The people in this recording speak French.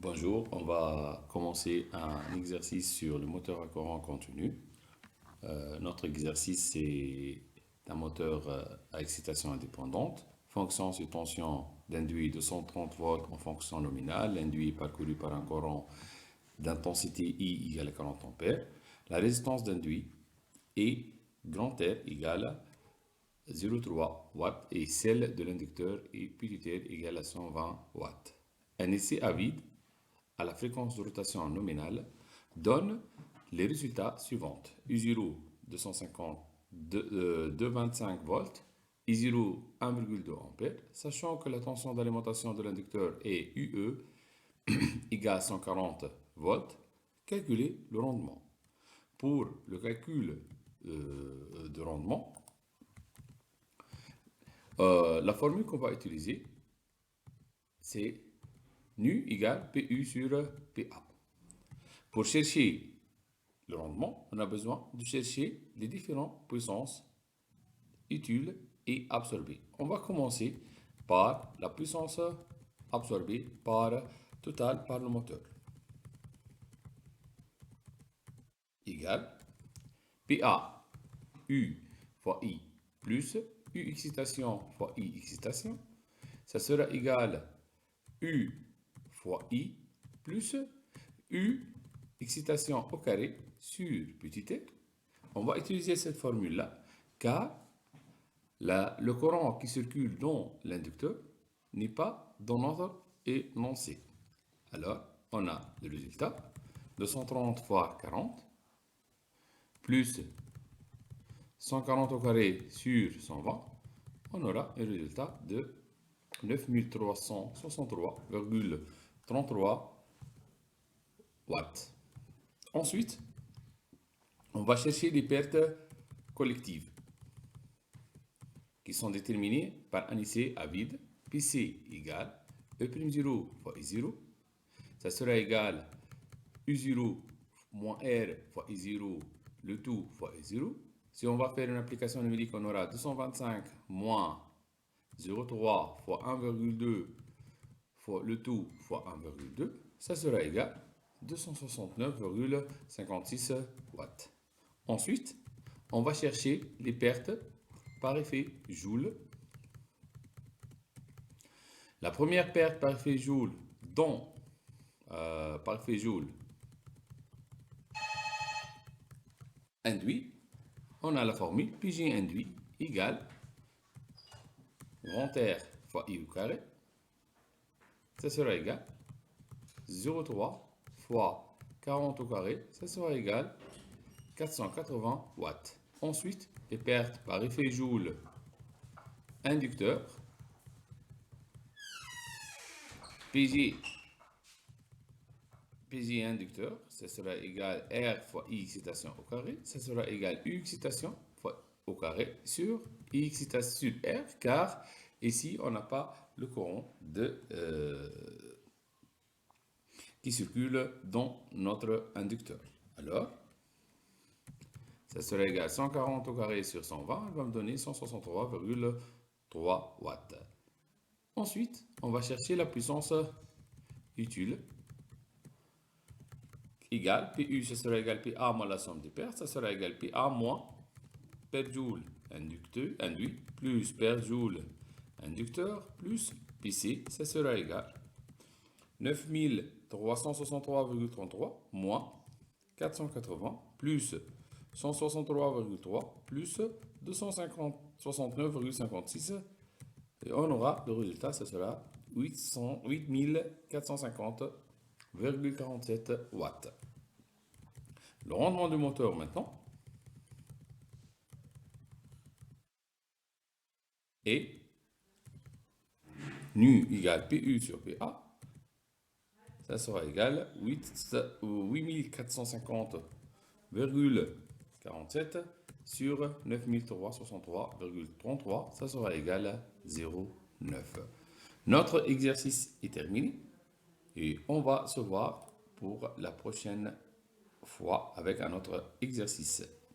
Bonjour, on va commencer un exercice sur le moteur à courant continu. Notre exercice, c'est un moteur à excitation indépendante. Fonction sur tension d'induit de 130 volts en fonction nominale. L'induit est parcouru par un courant d'intensité I égale à 40 ampères. La résistance d'induit est grand R égale 0,3 watts et celle de l'inducteur est petit r égale à 120 watts. Un essai à vide à la fréquence de rotation nominale donne les résultats suivants. U0 250 225 volts, I0 1,2 ampères, sachant que la tension d'alimentation de l'inducteur est UE égale 140 volts, calculez le rendement. Pour le calcul de rendement, la formule qu'on va utiliser, c'est nu égale PU sur PA. Pour chercher le rendement, on a besoin de chercher les différentes puissances utiles et absorbées. On va commencer par la puissance absorbée totale par le moteur. Égale PA U fois I plus U excitation fois I excitation. Ça sera égal U fois I plus U excitation au carré sur petit r. On va utiliser cette formule-là car le courant qui circule dans l'inducteur n'est pas dans notre énoncé. Alors, on a le résultat 230 fois 40 plus 140 au carré sur 120. On aura un résultat de 9363,33 watts. Ensuite, on va chercher les pertes collectives qui sont déterminées par un essai à vide. PC égale E'0 fois I0. Ça sera égal U0 moins R fois I0, le tout fois I0. Si on va faire une application numérique, on aura 225 moins 0,3 fois 1,2 fois le tout fois 1,2. Ça sera égal 269,56 watts. Ensuite, on va chercher les pertes par effet Joule. La première perte par effet Joule induit, on a la formule Pg induit égale grand R fois I au carré. Ça sera égal 0,3 fois 40 au carré, ça sera égal 480 watts. Ensuite, les pertes par effet Joule inducteur, PG inducteur, ça sera égal R fois I excitation au carré, ça sera égal U excitation fois au carré sur I excitation sur R, car ici on n'a pas le courant qui circule dans notre inducteur. Alors, ça sera égal à 140 au carré sur 120, elle va me donner 163,3 watts. Ensuite, on va chercher la puissance utile égale PU, ça sera égal PA moins la somme des pertes, ça sera égal PA moins per joule induit plus per joule inducteur plus PC, ça sera égal 9363,33 moins 480 plus 163,3 plus 269,56 et on aura le résultat, ça sera 8450,47 watts. Le rendement du moteur maintenant est nu égale PU sur PA. Ça sera égal 8450,47 sur 9363,33. Ça sera égal à 0,9. Notre exercice est terminé et on va se voir pour la prochaine fois avec un autre exercice.